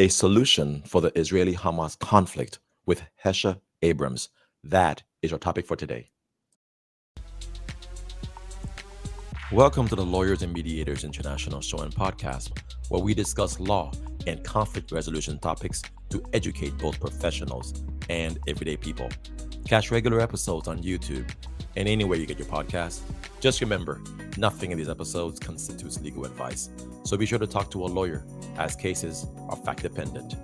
a solution for the Israeli-Hamas conflict with Hesha Abrams. That is our topic for today. Welcome to the Lawyers and Mediators International Show and Podcast, where we discuss law and conflict resolution topics to educate both professionals and everyday people. Catch regular episodes on YouTube and anywhere you get your podcasts. Just remember, nothing in these episodes constitutes legal advice, so be sure to talk to a lawyer, as cases are fact dependent.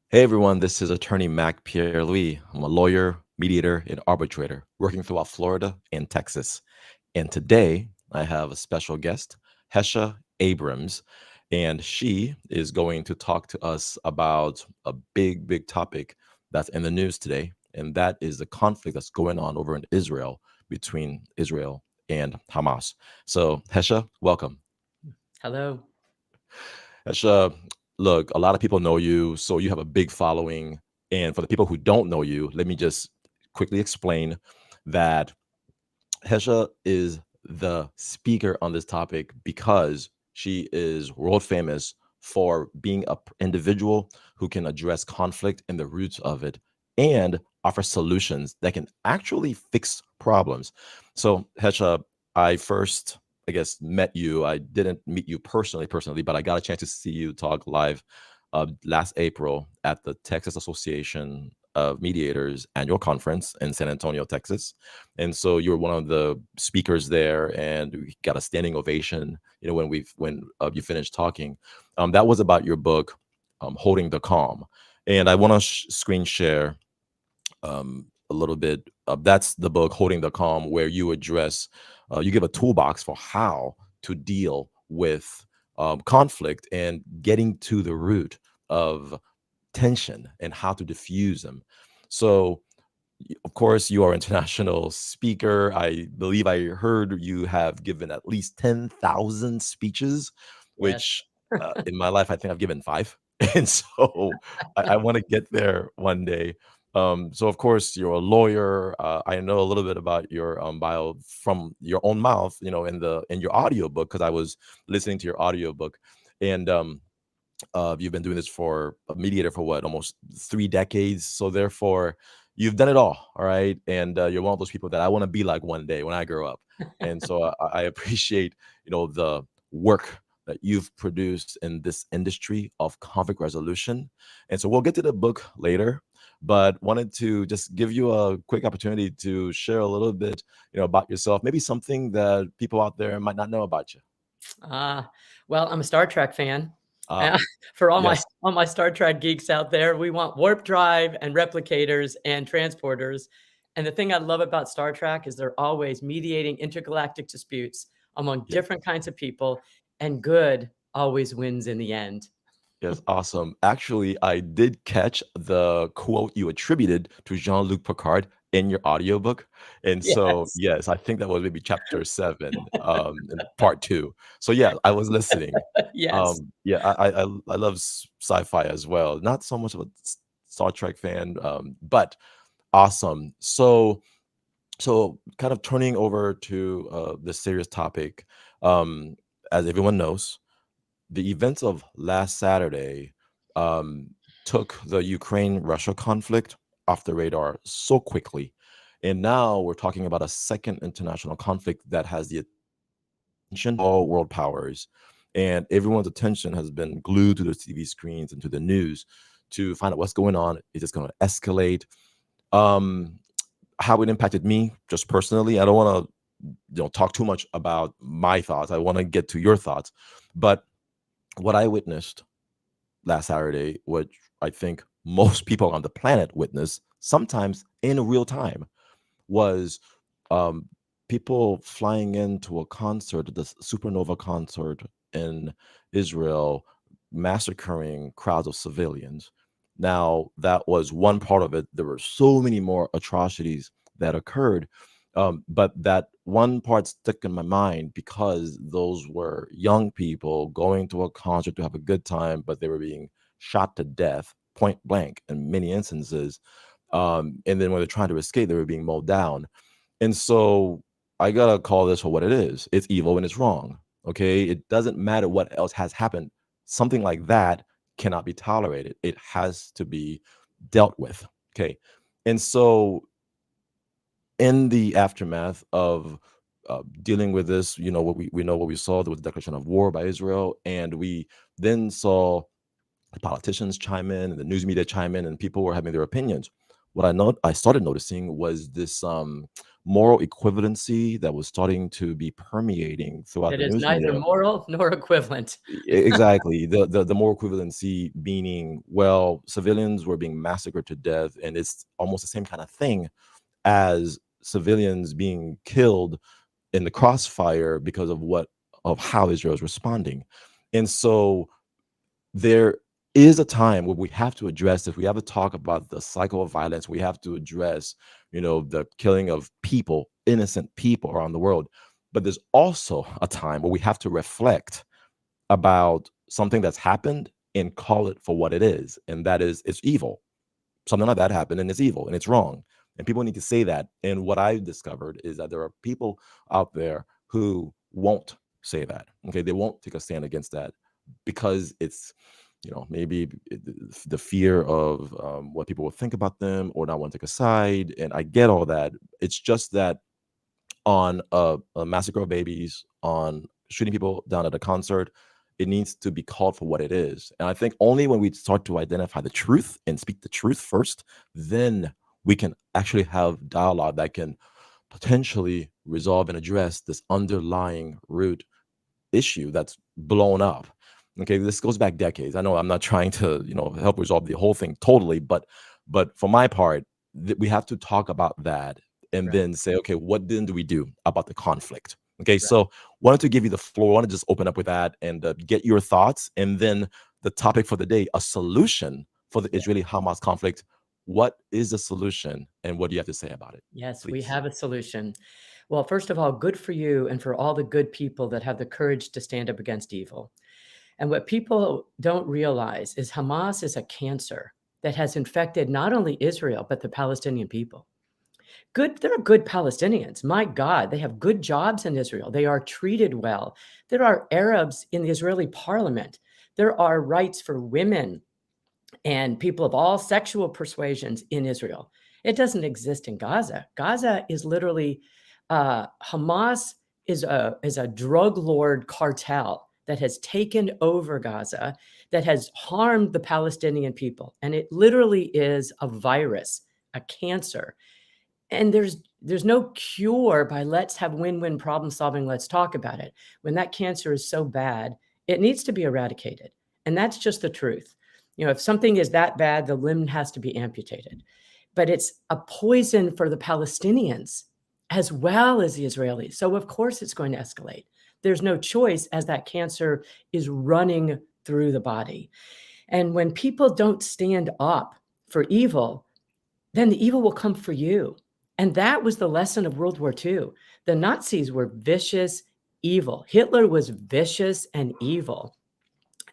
Hey everyone, this is attorney Mac Pierre-Louis. I'm a lawyer, mediator, and arbitrator working throughout Florida and Texas. And today I have a special guest, Hesha Abrams, and she is going to talk to us about a big topic that's in the news today, and that is the conflict that's going on over in Israel between Israel and Hamas. So, Hesha, welcome. Hello. Hesha, look, a lot of people know you, so you have a big following. And for the people who don't know you, let me just quickly explain that Hesha is the speaker on this topic because she is world famous for being an individual who can address conflict and the roots of it and offer solutions that can actually fix problems. So, Hesha, I first, I guess, met you. I didn't meet you personally, but I got a chance to see you talk live last April at the Texas Association of Mediators annual conference in San Antonio, Texas. And so you were one of the speakers there, and we got a standing ovation. You know, when you finished talking, that was about your book, "Holding the Calm," and I want to screen share a little bit. That's the book, "Holding the Calm," where you address, you give a toolbox for how to deal with conflict and getting to the root of tension and how to diffuse them. So, of course, you are an international speaker. I believe I heard you have given at least 10,000 speeches, Yes. which in my life, I think I've given five. And so I want to get there one day. So, of course, you're a lawyer. I know a little bit about your bio from your own mouth, you know, in your audiobook, because I was listening to your audiobook. And you've been doing this for a mediator for what, almost 3 decades. So therefore, you've done it all right? And you're one of those people that I want to be like one day when I grow up. And so I appreciate, the work that you've produced in this industry of conflict resolution. And so we'll get to the book later, but wanted to just give you a quick opportunity to share a little bit, about yourself, maybe something that people out there might not know about you. Uh, well, I'm a Star Trek fan. Ah, Uh, for yes. all my Star Trek geeks out there, we want warp drive and replicators and transporters. And the thing I love about Star Trek is they're always mediating intergalactic disputes among Yeah. different kinds of people, and good always wins in the end. Yes, awesome. Actually, I did catch the quote you attributed to Jean-Luc Picard in your audiobook. And so, Yes. yes, I think that was maybe chapter 7, in part 2. So yeah, I was listening. Yes. Yeah, I love sci-fi as well. Not so much of a Star Trek fan, but awesome. So kind of turning over to the serious topic, um, as everyone knows, the events of last Saturday um, took the Ukraine-Russia conflict off the radar so quickly. And now we're talking about a second international conflict that has the attention of all world powers. And everyone's attention has been glued to the TV screens and to the news to find out what's going on. Is this going to escalate? Um, how it impacted me just personally. I don't want to talk too much about my thoughts. I want to get to your thoughts. But what I witnessed last Saturday, which I think most people on the planet witness sometimes in real time, was um, people flying into a concert, the Supernova concert in Israel, massacring crowds of civilians. Now, that was one part of it. There were so many more atrocities that occurred. But that one part stuck in my mind because those were young people going to a concert to have a good time, but they were being shot to death point blank in many instances. And then when they're trying to escape, they were being mowed down. And so I gotta call this for what it is. It's evil and it's wrong. Okay, it doesn't matter what else has happened. Something like that cannot be tolerated. It has to be dealt with. Okay, and so in the aftermath of dealing with this, what we know what we saw, there was a declaration of war by Israel, and we then saw the politicians chime in and the news media chime in, and people were having their opinions. What I started noticing was this moral equivalency that was starting to be permeating throughout It the is news neither media. moral nor equivalent. Exactly. The moral equivalency meaning, well, civilians were being massacred to death, and it's almost the same kind of thing as civilians being killed in the crossfire because of how Israel is responding. And so there is a time where we have to address this. We have to talk about the cycle of violence. We have to address, the killing of people, innocent people around the world. But there's also a time where we have to reflect about something that's happened and call it for what it is. And that is, it's evil. Something like that happened and it's evil and it's wrong. And people need to say that. And what I discovered is that there are people out there who won't say that. Okay. They won't take a stand against that because it's, maybe the fear of what people will think about them or not want to take a side. And I get all that. It's just that on a massacre of babies, on shooting people down at a concert, it needs to be called for what it is. And I think only when we start to identify the truth and speak the truth first, then we can actually have dialogue that can potentially resolve and address this underlying root issue that's blown up. Okay, this goes back decades. I know I'm not trying to, help resolve the whole thing totally, but for my part, we have to talk about that and Right, then say, okay, what then do we do about the conflict? Okay, right. so wanted to give you the floor. I want to just open up with that and get your thoughts, and then the topic for the day: a solution for the Yeah. Israeli-Hamas conflict. What is the solution, and what do you have to say about it? Yes, we Please. have a solution. Well, first of all, good for you and for all the good people that have the courage to stand up against evil. And what people don't realize is Hamas is a cancer that has infected not only Israel, but the Palestinian people. There are good Palestinians. My God, they have good jobs in Israel. They are treated well. There are Arabs in the Israeli parliament. There are rights for women and people of all sexual persuasions in Israel. It doesn't exist in Gaza. Gaza is literally Hamas is a drug lord cartel that has taken over Gaza, that has harmed the Palestinian people, and it literally is a virus, a cancer. And there's no cure by let's have win-win problem solving, let's talk about it. When that cancer is so bad, it needs to be eradicated. And that's just the truth. If something is that bad, the limb has to be amputated. But it's a poison for the Palestinians as well as the Israelis. So of course it's going to escalate. There's no choice as that cancer is running through the body. And when people don't stand up for evil, then the evil will come for you. And that was the lesson of World War II. The Nazis were vicious, evil. Hitler was vicious and evil.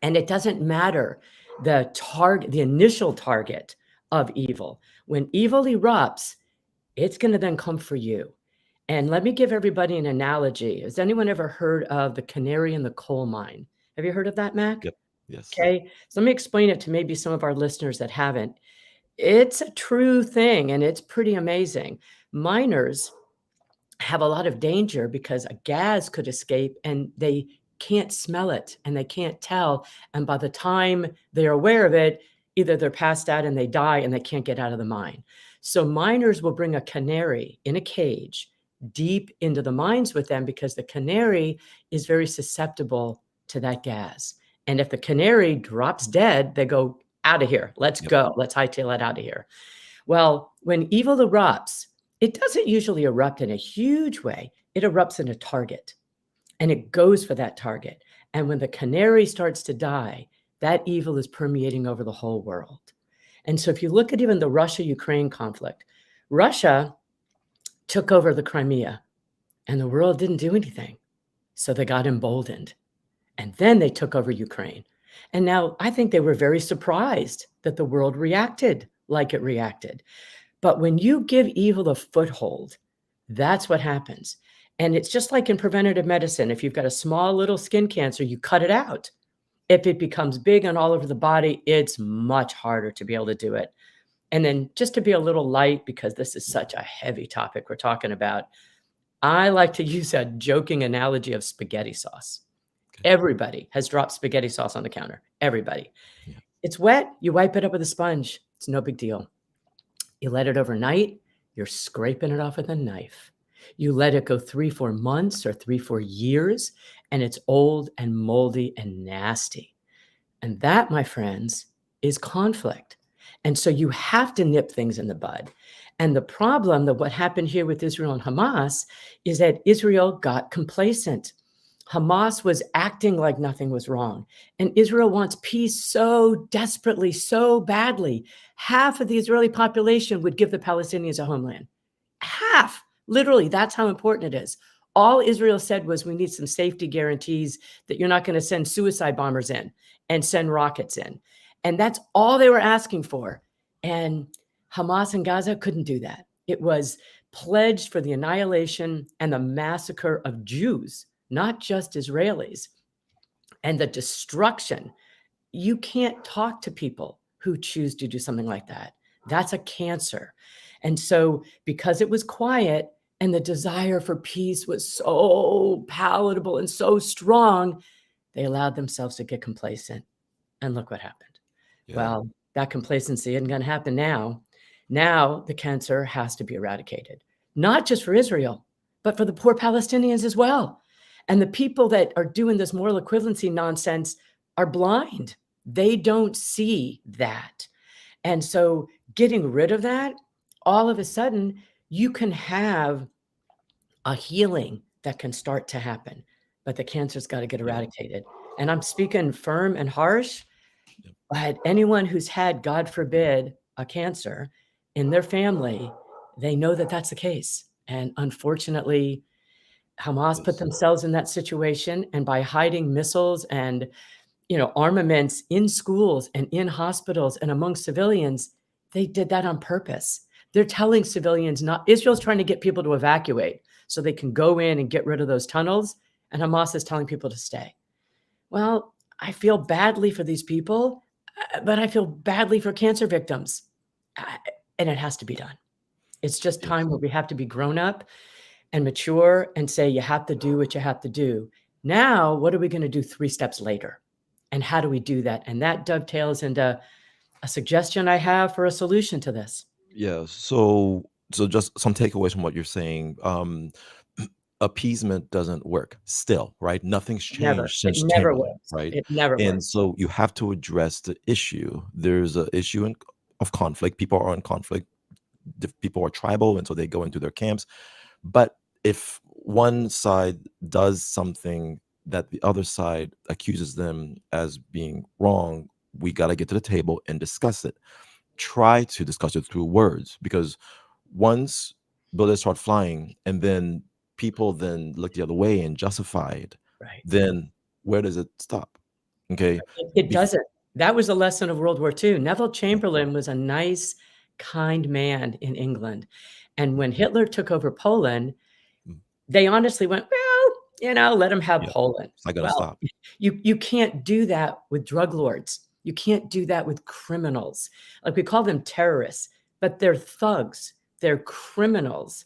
And it doesn't matter the initial target of evil. When evil erupts, it's going to then come for you. And let me give everybody an analogy. Has anyone ever heard of the canary in the coal mine? Have you heard of that, Mac? Yep. Yes. Okay. So let me explain it to maybe some of our listeners that haven't. It's a true thing, and it's pretty amazing. Miners have a lot of danger because a gas could escape and they can't smell it and they can't tell. And by the time they're aware of it, either they're passed out and they die and they can't get out of the mine. So miners will bring a canary in a cage deep into the mines with them because the canary is very susceptible to that gas. And if the canary drops dead, they go, out of here. Let's Yep. go. Let's hightail it out of here. Well, when evil erupts, it doesn't usually erupt in a huge way. It erupts in a target and it goes for that target. And when the canary starts to die, that evil is permeating over the whole world. And so if you look at even the Russia-Ukraine conflict, Russia took over the Crimea and the world didn't do anything. So they got emboldened. And then they took over Ukraine. And now I think they were very surprised that the world reacted like it reacted. But when you give evil a foothold, that's what happens. And it's just like in preventative medicine. If you've got a small little skin cancer, you cut it out. If it becomes big and all over the body, it's much harder to be able to do it. And then just to be a little light, because this is such a heavy topic we're talking about, I like to use a joking analogy of spaghetti sauce. Okay. Everybody has dropped spaghetti sauce on the counter. Everybody. Yeah. It's wet. You wipe it up with a sponge. It's no big deal. You let it overnight. You're scraping it off with a knife. You let it go 3-4 months or 3-4 years, and it's old and moldy and nasty. And that, my friends, is conflict. And so you have to nip things in the bud. And the problem that what happened here with Israel and Hamas is that Israel got complacent. Hamas was acting like nothing was wrong. And Israel wants peace so desperately, so badly. Half of the Israeli population would give the Palestinians a homeland. Half. Literally, that's how important it is. All Israel said was, we need some safety guarantees that you're not going to send suicide bombers in and send rockets in. And that's all they were asking for. And Hamas in Gaza couldn't do that. It was pledged for the annihilation and the massacre of Jews, not just Israelis, and the destruction. You can't talk to people who choose to do something like that. That's a cancer. And so because it was quiet and the desire for peace was so palatable and so strong, they allowed themselves to get complacent. And look what happened. Yeah. Well, that complacency isn't going to happen now. Now the cancer has to be eradicated, not just for Israel, but for the poor Palestinians as well. And the people that are doing this moral equivalency nonsense are blind. They don't see that. And so getting rid of that, all of a sudden, you can have a healing that can start to happen. But the cancer's got to get Yeah. eradicated. And I'm speaking firm and harsh, Yeah. but anyone who's had, God forbid, a cancer in their family, they know that that's the case. And unfortunately, Hamas put Yes. themselves in that situation, and by hiding missiles and armaments in schools and in hospitals and among civilians, they did that on purpose. They're telling civilians not. Israel's trying to get people to evacuate so they can go in and get rid of those tunnels, and Hamas is telling people to stay. Well, I feel badly for these people, but I feel badly for cancer victims, and it has to be done. It's just Yes. time where we have to be grown up and mature and say, you have to do what you have to do. Now, what are we going to do 3 steps later? And how do we do that? And that dovetails into a suggestion I have for a solution to this. Yeah. So just some takeaways from what you're saying. Appeasement doesn't work still, right? Nothing's Never. changed It since never Chamberlain, works. right? It never And works. so you have to address the issue. There's an issue of conflict. People are in conflict. People are tribal, and so they go into their camps. But if one side does something that the other side accuses them as being wrong, we got to get to the table and discuss it. Try to discuss it through words, because once bullets start flying and then people then look the other way and justify it, Right. then where does it stop? Okay. It Bef- doesn't. That was a lesson of World War II. Neville Chamberlain was a nice, kind man in England. And when Hitler took over Poland, mm, they honestly went, well, let him have yeah, Poland. it's not gonna Well, stop. you can't do that with drug lords. You can't do that with criminals. Like, we call them terrorists, but they're thugs. They're criminals.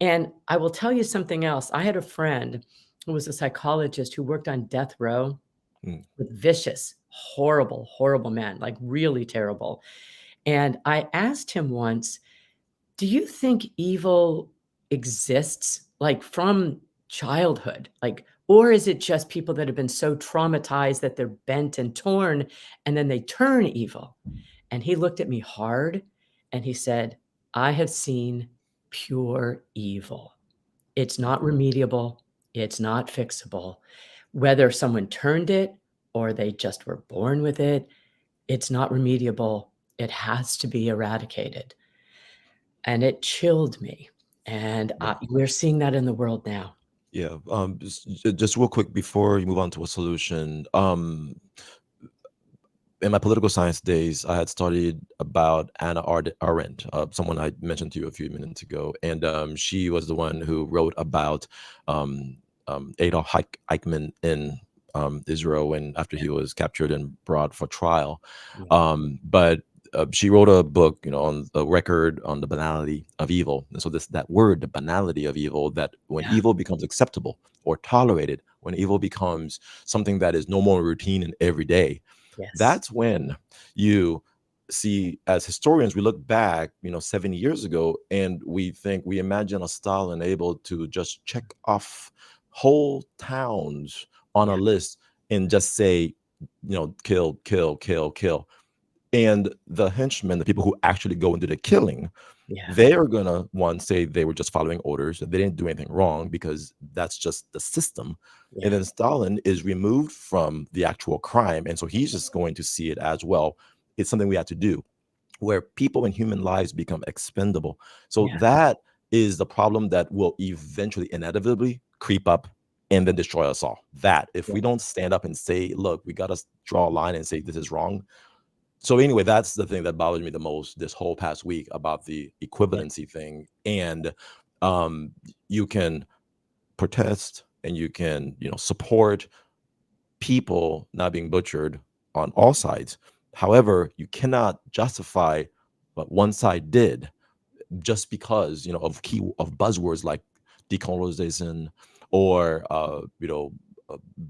And I will tell you something else. I had a friend who was a psychologist who worked on death row Mm, with vicious, horrible, horrible men, like really terrible. And I asked him once, do you think evil exists like from childhood? Like, or is it just people that have been so traumatized that they're bent and torn and then they turn evil? And he looked at me hard and he said, I have seen pure evil. It's not remediable. It's not fixable. Whether someone turned it or they just were born with it, it's not remediable. It has to be eradicated. And it chilled me. And yeah. we're seeing that in the world now. Yeah. Just real quick before you move on to a solution. in my political science days, I had studied about Arendt, someone I mentioned to you a few minutes ago, and she was the one who wrote about um, Adolf Eichmann in Israel when after he was captured and brought for trial. Yeah. But she wrote a book, on a record on the banality of evil, and so that word, the banality of evil, that when Yeah. evil becomes acceptable or tolerated, when evil becomes something that is no more routine and everyday, Yes. that's when you see, as historians, we look back 70 years ago, and we imagine a Stalin able to just check off whole towns on a Yeah. list and just say, kill, kill, kill, kill. And the henchmen, the people who actually go into the killing, Yeah. they are gonna one say they were just following orders, that they didn't do anything wrong because that's just the system. And Yeah. then Stalin is removed from the actual crime, and so he's just going to see it as, well, it's something we have to do, where people and human lives become expendable. So Yeah. that is the problem that will eventually, inevitably creep up and then destroy us all. That if Yeah. we don't stand up and say, look, we got to draw a line and say this is wrong. So anyway, that's the thing that bothered me the most this whole past week about the Yeah. equivalency thing. And um, you can protest and you can, support people not being butchered on all sides. However, you cannot justify what one side did just because, of buzzwords like decolonization or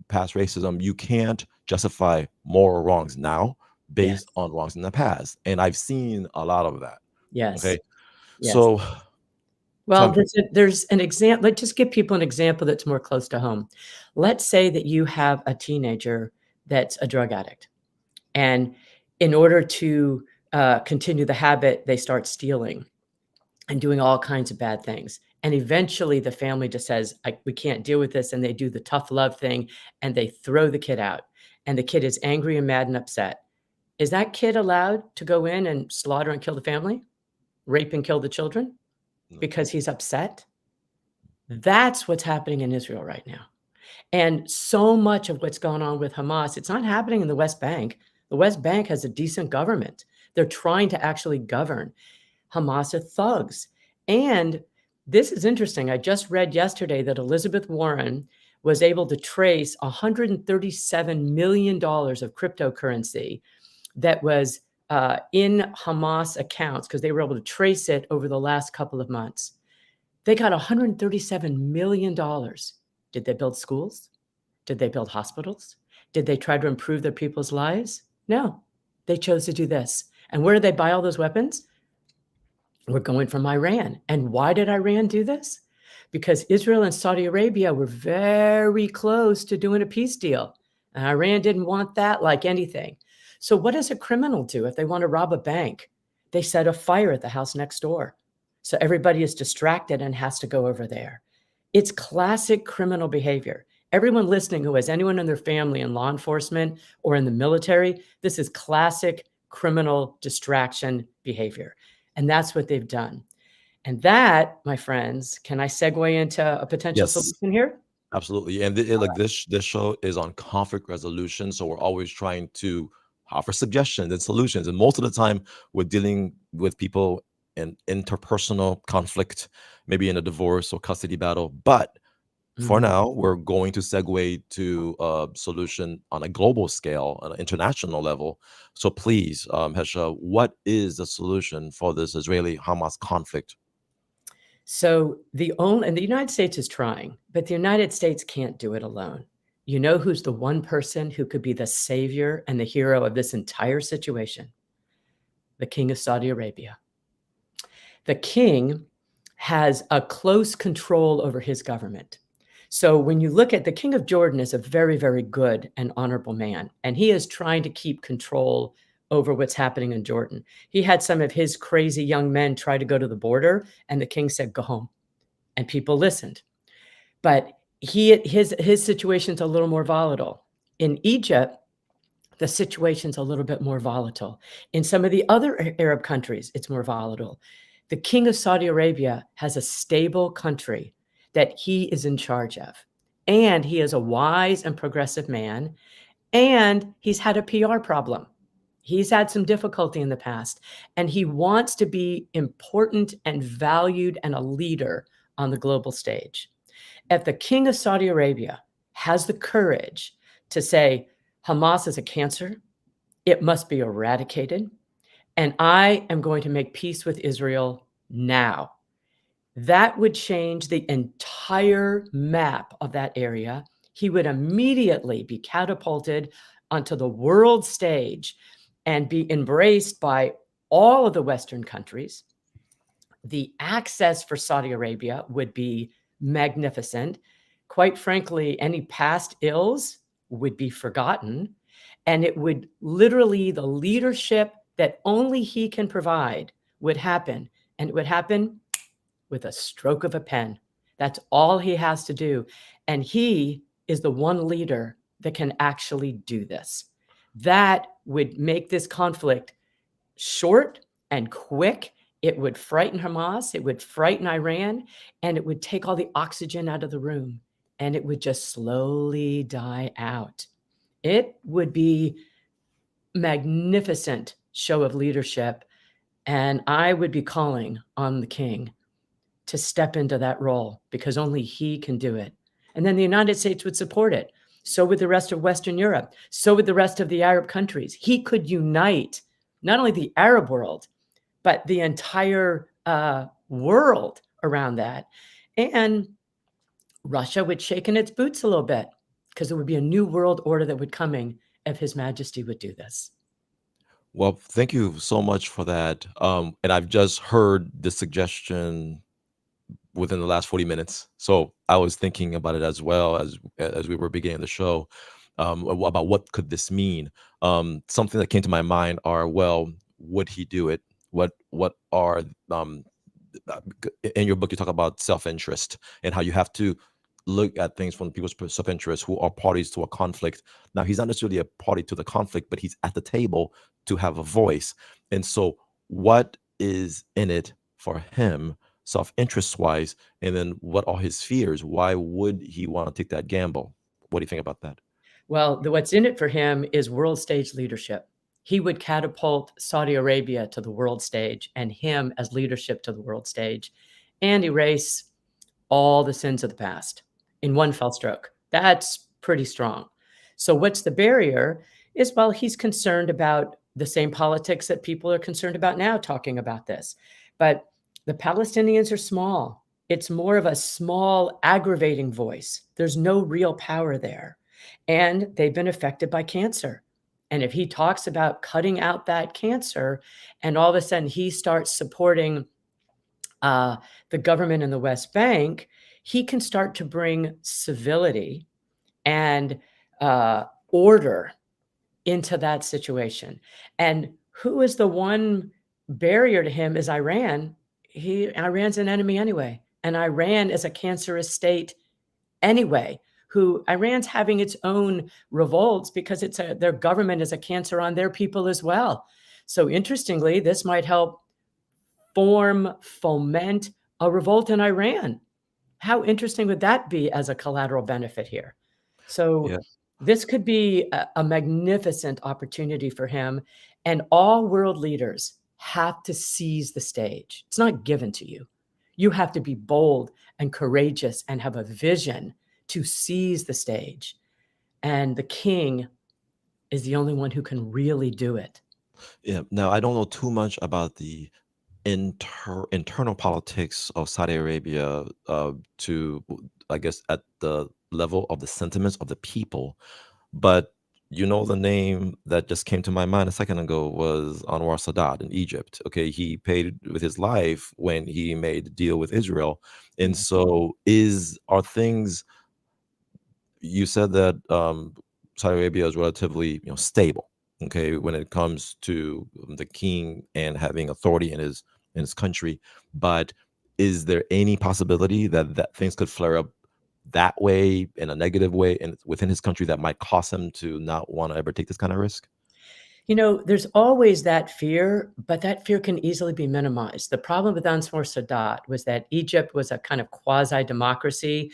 past racism. You can't justify moral wrongs now based Yes. on wrongs in the past, and I've seen a lot of that. Yes. Okay, Yes. so tell Well, me. there's an example. Let's just give people an example that's more close to home. Let's say that you have a teenager that's a drug addict, and in order to continue the habit, they start stealing and doing all kinds of bad things. And eventually, the family just says, "We can't deal with this," and they do the tough love thing, and they throw the kid out. And the kid is angry and mad and upset. Is that kid allowed to go in and slaughter and kill the family, rape and kill the children No. because he's upset? That's what's happening in Israel right now. And so much of what's going on with Hamas, it's not happening in the West Bank. The West Bank has a decent government. They're trying to actually govern. Hamas are thugs. And this is interesting. I just read yesterday that Elizabeth Warren was able to trace $137 million of cryptocurrency that was in Hamas accounts because they were able to trace it over the last couple of months. They got $137 million. Did they build schools? Did they build hospitals? Did they try to improve their people's lives? No, they chose to do this. And where did they buy all those weapons? We're going from Iran. And why did Iran do this? Because Israel and Saudi Arabia were very close to doing a peace deal. And Iran didn't want that like anything. So, what does a criminal do if they want to rob a bank? They set a fire at the house next door. So everybody is distracted and has to go over there. It's classic criminal behavior. Everyone listening who has anyone in their family in law enforcement or in the military, this is classic criminal distraction behavior. And that's what they've done. And that, my friends, can I segue into a potential Yes, solution here? absolutely. And like this show is on conflict resolution, so we're always trying to offer suggestions and solutions. And most of the time, we're dealing with people in interpersonal conflict, maybe in a divorce or custody battle. But for Mhm. now, we're going to segue to a solution on a global scale, on an international level. So please, Hesha, what is the solution for this Israeli-Hamas conflict? So and the United States is trying, but the United States can't do it alone. You know who's the one person who could be the savior and the hero of this entire situation? The King of Saudi Arabia. The king has a close control over his government. So when you look at the King of Jordan is a very, very good and honorable man, and he is trying to keep control over what's happening in Jordan. He had some of his crazy young men try to go to the border, and the king said, "Go home." And people listened. But his situation's a little more volatile. In Egypt, the situation's a little bit more volatile. In some of the other Arab countries, it's more volatile. The king of Saudi Arabia has a stable country that he is in charge of. And he is a wise and progressive man. And he's had a PR problem. He's had some difficulty in the past, and he wants to be important and valued and a leader on the global stage. If the king of Saudi Arabia has the courage to say, Hamas is a cancer, it must be eradicated, and I am going to make peace with Israel now. That would change the entire map of that area. He would immediately be catapulted onto the world stage and be embraced by all of the Western countries. The access for Saudi Arabia would be magnificent. Quite frankly, any past ills would be forgotten, and it would literally, the leadership that only he can provide would happen, and it would happen with a stroke of a pen. That's all he has to do. And he is the one leader that can actually do this. That would make this conflict short and quick. It would frighten Hamas, it would frighten Iran, and it would take all the oxygen out of the room, and it would just slowly die out. It would be magnificent show of leadership, and I would be calling on the king to step into that role because only he can do it. And then the United States would support it. So would the rest of Western Europe. So would the rest of the Arab countries. He could unite not only the Arab world, but the entire world around that. And Russia would shake in its boots a little bit because it would be a new world order that would coming if His Majesty would do this. Well, thank you so much for that. And I've just heard the suggestion within the last 40 minutes. So I was thinking about it as well as we were beginning the show, about what could this mean. Something that came to my mind are, well, would he do it? What are in your book you talk about self-interest and how you have to look at things from people's self-interest who are parties to a conflict. Now he's not necessarily a party to the conflict, but he's at the table to have a voice. And so what is in it for him self-interest wise, and then what are his fears? Why would he want to take that gamble? What do you think about that? Well, what's in it for him is world stage leadership. He would catapult Saudi Arabia to the world stage and him as leadership to the world stage and erase all the sins of the past in one fell stroke. That's pretty strong. So, what's the barrier is, well, he's concerned about the same politics that people are concerned about now talking about this. But the Palestinians are small. It's more of a small, aggravating voice. There's no real power there. And they've been affected by cancer. And if he talks about cutting out that cancer, and all of a sudden he starts supporting the government in the West Bank, he can start to bring civility and order into that situation. And who is the one barrier to him is Iran. Iran's an enemy anyway. And Iran is a cancerous state anyway, who Iran's having its own revolts because their government is a cancer on their people as well. So interestingly, this might help foment a revolt in Iran. How interesting would that be as a collateral benefit here? So Yeah. this could be a magnificent opportunity for him, and all world leaders have to seize the stage. It's not given to you. You have to be bold and courageous and have a vision to seize the stage. And the king is the only one who can really do it. Yeah. Now I don't know too much about the internal politics of Saudi Arabia, to, I guess, at the level of the sentiments of the people. But the name that just came to my mind a second ago was Anwar Sadat in Egypt. Okay, he paid with his life when he made the deal with Israel. And Yeah. so are things, you said that Saudi Arabia is relatively, stable, okay, when it comes to the king and having authority in his country. But is there any possibility that things could flare up that way, in a negative way, and within his country, that might cause him to not want to ever take this kind of risk? There's always that fear, but that fear can easily be minimized. The problem with Anwar Sadat was that Egypt was a kind of quasi-democracy.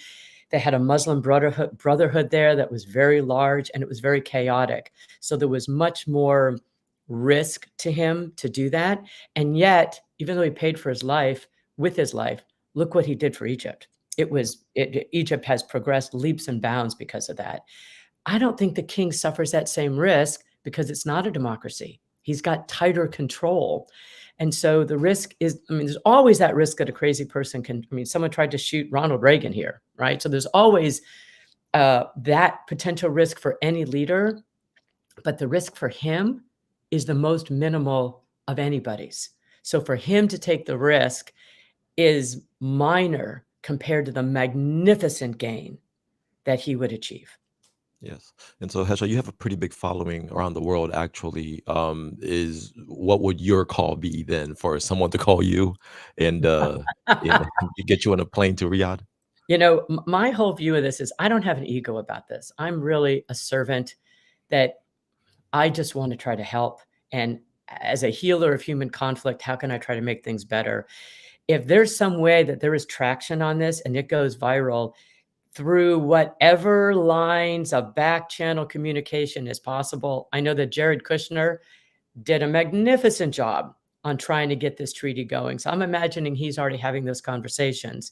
They had a Muslim brotherhood there that was very large, and it was very chaotic. So there was much more risk to him to do that. And yet, even though he paid for his life with his life, look what he did for Egypt. Egypt has progressed leaps and bounds because of that. I don't think the king suffers that same risk because it's not a democracy. He's got tighter control. And so the risk is, I mean, there's always that risk that a crazy person can, I mean, someone tried to shoot Ronald Reagan here, right? So there's always that potential risk for any leader, but the risk for him is the most minimal of anybody's. So for him to take the risk is minor compared to the magnificent gain that he would achieve. Yes. And so, Hesha, you have a pretty big following around the world, actually. Is what would your call be then for someone to call you and you get you on a plane to Riyadh? You know, my whole view of this is I don't have an ego about this. I'm really a servant that I just want to try to help. And as a healer of human conflict, how can I try to make things better? If there's some way that there is traction on this and it goes viral through whatever lines of back channel communication is possible, I know that Jared Kushner did a magnificent job on trying to get this treaty going. So I'm imagining he's already having those conversations.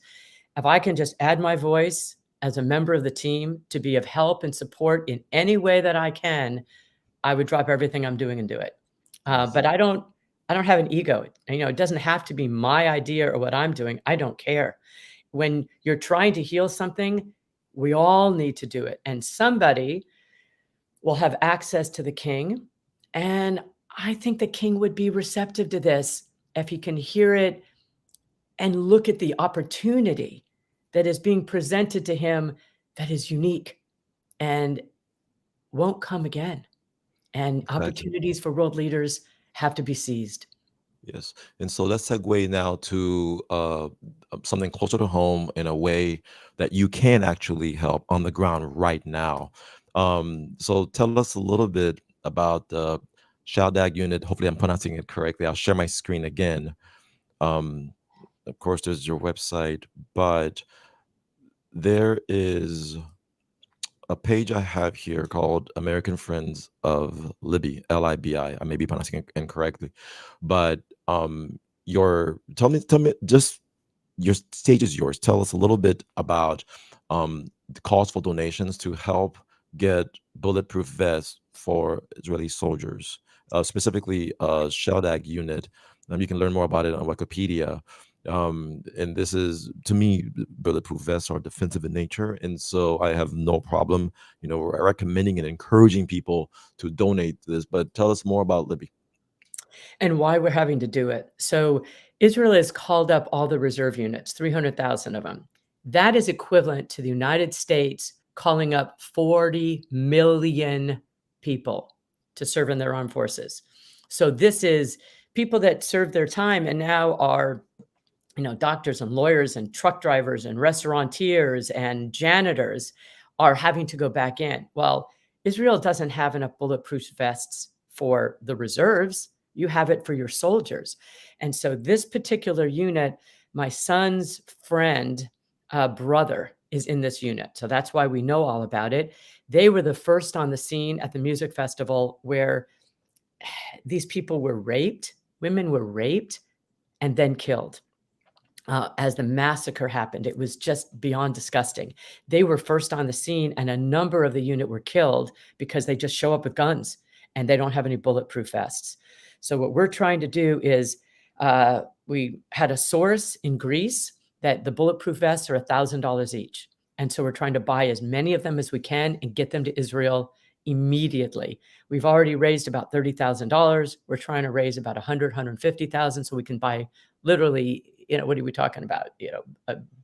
If I can just add my voice as a member of the team to be of help and support in any way that I can, I would drop everything I'm doing and do it. Yes. But I don't have an ego. You know, it doesn't have to be my idea or what I'm doing. I don't care. When you're trying to heal something, we all need to do it. And somebody will have access to the king. And I think the king would be receptive to this if he can hear it and look at the opportunity that is being presented to him that is unique and won't come again. And Exactly. opportunities for world leaders have to be seized. Yes. And so let's segue now to something closer to home in a way that you can actually help on the ground right now. So tell us a little bit about the Shaldag unit. Hopefully, I'm pronouncing it correctly. I'll share my screen again. Um, of course, there's your website, but there is a page I have here called American Friends of Libby, Libi. I may be pronouncing it incorrectly, but your tell me just your stage is yours. Tell us a little bit about the calls for donations to help get bulletproof vests for Israeli soldiers, specifically Sheldag unit. You can learn more about it on Wikipedia. And this is, to me, bulletproof vests are defensive in nature, and so I have no problem, recommending and encouraging people to donate to this. But tell us more about Libby. And why we're having to do it. So Israel has called up all the reserve units, 300,000 of them. That is equivalent to the United States calling up 40 million people to serve in their armed forces. So this is people that served their time and now are, doctors and lawyers and truck drivers and restaurateurs and janitors are having to go back in. Well, Israel doesn't have enough bulletproof vests for the reserves. You have it for your soldiers. And so this particular unit, my son's friend, brother is in this unit. So that's why we know all about it. They were the first on the scene at the music festival where these people were raped, women were raped, and then killed. As the massacre happened, it was just beyond disgusting. They were first on the scene, and a number of the unit were killed because they just show up with guns and they don't have any bulletproof vests. So what we're trying to do is we had a source in Greece that the bulletproof vests are $1,000 each. And so we're trying to buy as many of them as we can and get them to Israel immediately. We've already raised about $30,000. We're trying to raise about 150,000 so we can buy literally, what are we talking about?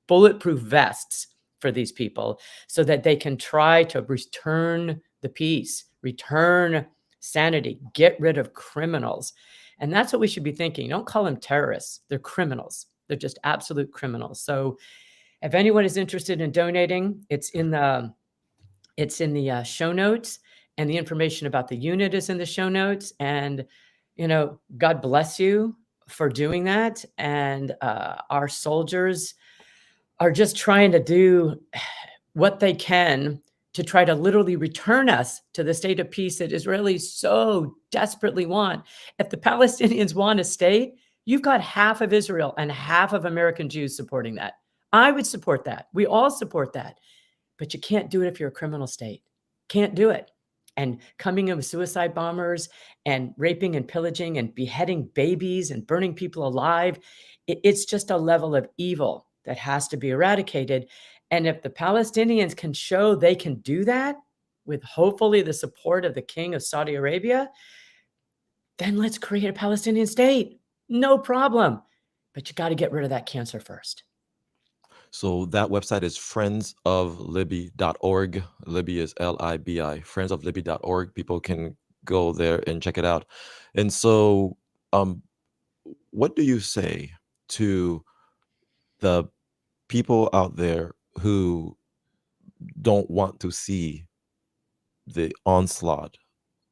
Bulletproof vests for these people so that they can try to return the peace, return sanity, get rid of criminals. And that's what we should be thinking. Don't call them terrorists. They're criminals. They're just absolute criminals. So if anyone is interested in donating, it's in the show notes, and the information about the unit is in the show notes. And, God bless you for doing that. And our soldiers are just trying to do what they can to try to literally return us to the state of peace that Israelis so desperately want. If the Palestinians want a state, you've got half of Israel and half of American Jews supporting that. I would support that. We all support that. But you can't do it if you're a criminal state. Can't do it. And coming in with suicide bombers and raping and pillaging and beheading babies and burning people alive, it's just a level of evil that has to be eradicated. And if the Palestinians can show they can do that with hopefully the support of the king of Saudi Arabia, then let's create a Palestinian state. No problem. But you got to get rid of that cancer first. So that website is friendsoflibby.org. Libby is Libi. Friendsoflibby.org. People can go there and check it out. And so, um, what do you say to the people out there who don't want to see the onslaught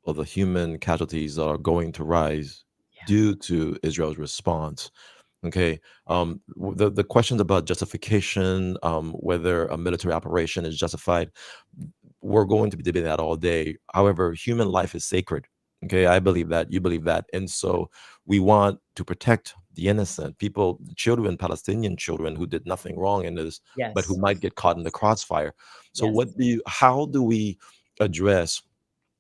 of the human casualties that are going to rise Yeah. due to Israel's response? Okay. The questions about justification, whether a military operation is justified, we're going to be debating that all day. However, human life is sacred. Okay, I believe that. You believe that, and so we want to protect the innocent people, children, Palestinian children who did nothing wrong in this, but who Yes. might get caught in the crossfire. So, Yes. how do we address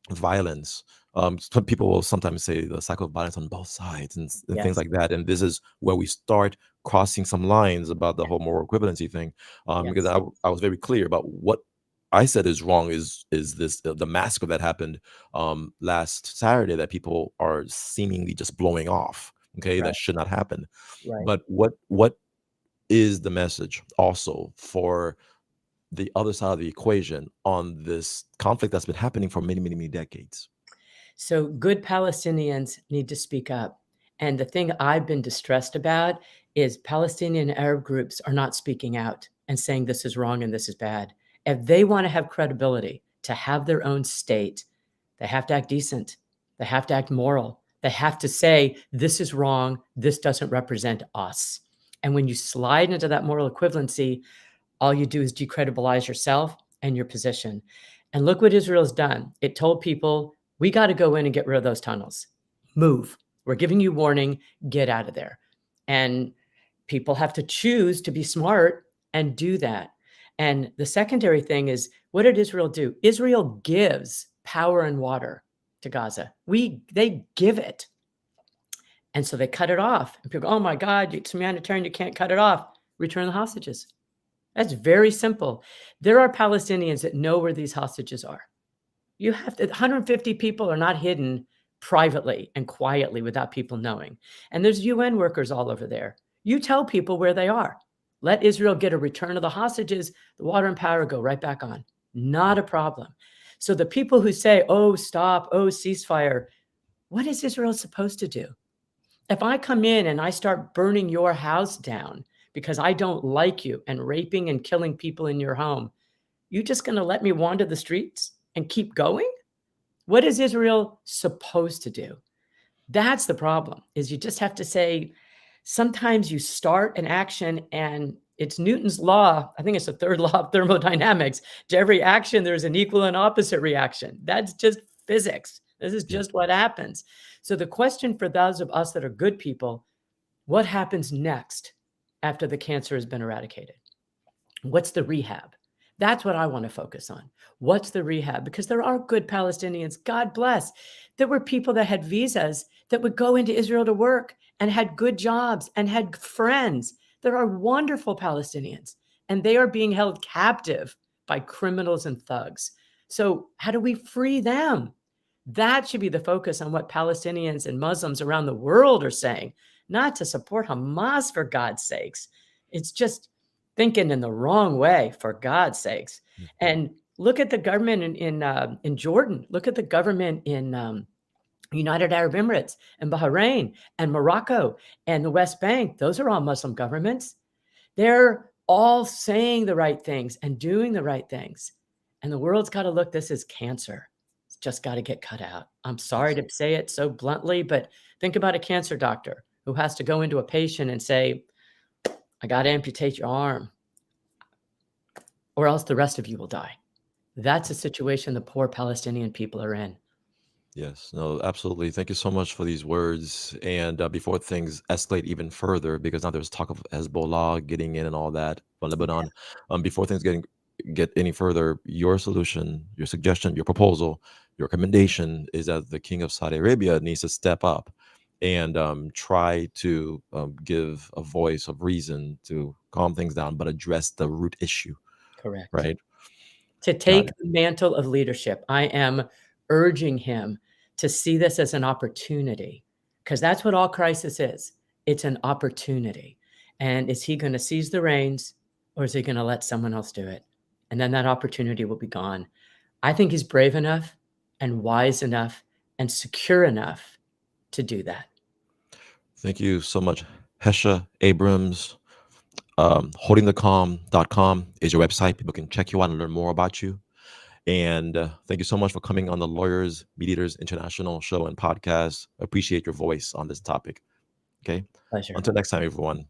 violence? Some people will sometimes say the cycle of violence on both sides and things Yes. like that. And this is where we start crossing some lines about the whole moral equivalency thing. Because Yes. I was very clear about what I said is wrong is this the massacre that happened last Saturday that people are seemingly just blowing off. Okay, Right. that should not happen. Right. But what is the message also for the other side of the equation on this conflict that's been happening for many, many, many decades? So good Palestinians need to speak up. And the thing I've been distressed about is Palestinian Arab groups are not speaking out and saying this is wrong and this is bad. If they want to have credibility to have their own state, they have to act decent. They have to act moral. They have to say, this is wrong. This doesn't represent us. And when you slide into that moral equivalency, all you do is decredibilize yourself and your position. And look what Israel's done. It told people, we got to go in and get rid of those tunnels. Move. We're giving you warning. Get out of there. And people have to choose to be smart and do that. And the secondary thing is, what did Israel do? Israel gives power and water to Gaza. They give it. And so they cut it off. And people go, oh my God, it's humanitarian, you can't cut it off. Return the hostages. That's very simple. There are Palestinians that know where these hostages are. You have to, 150 people are not hidden privately and quietly without people knowing. And there's UN workers all over there. You tell people where they are. Let Israel get a return of the hostages, the water and power go right back on. Not a problem. So the people who say, oh, stop, oh, ceasefire, what is Israel supposed to do? If I come in and I start burning your house down because I don't like you and raping and killing people in your home, you just going to let me wander the streets and keep going? What is Israel supposed to do? That's the problem, is you just have to say, sometimes you start an action and it's Newton's law. I think it's the third law of thermodynamics. To every action, there's an equal and opposite reaction. That's just physics. This is Yeah. just what happens. So the question for those of us that are good people, what happens next after the cancer has been eradicated? What's the rehab? That's what I want to focus on. What's the rehab? Because there are good Palestinians, God bless. There were people that had visas that would go into Israel to work and had good jobs and had friends. There are wonderful Palestinians, and they are being held captive by criminals and thugs. So, how do we free them? That should be the focus on what Palestinians and Muslims around the world are saying, not to support Hamas for God's sakes. It's just thinking in the wrong way, for God's sakes. Mhm. And look at the government in Jordan. Look at the government in United Arab Emirates and Bahrain and Morocco and the West Bank. Those are all Muslim governments. They're all saying the right things and doing the right things. And the world's got to look, this is cancer. It's just got to get cut out. I'm sorry Yes. to say it so bluntly, but think about a cancer doctor who has to go into a patient and say, I got to amputate your arm, or else the rest of you will die. That's a situation the poor Palestinian people are in. Yes, no, absolutely. Thank you so much for these words. And before things escalate even further, because now there's talk of Hezbollah getting in and all that from Yeah, Lebanon. Before things get any further, your solution, your suggestion, your proposal, your recommendation is that the King of Saudi Arabia needs to step up and try to give a voice of reason to calm things down, but address the root issue. correct. Right? To Got take it. the mantle of leadership. I am urging him to see this as an opportunity, because that's what all crisis is. It's an opportunity. And is he going to seize the reins, or is he going to let someone else do it? And then that opportunity will be gone. I think he's brave enough and wise enough and secure enough to do that. Thank you so much, Hesha Abrams. Holdingthecalm.com is your website. People can check you out and learn more about you. And thank you so much for coming on the Lawyers Mediators International show and podcast. Appreciate your voice on this topic. Okay. Pleasure. Until next time, everyone.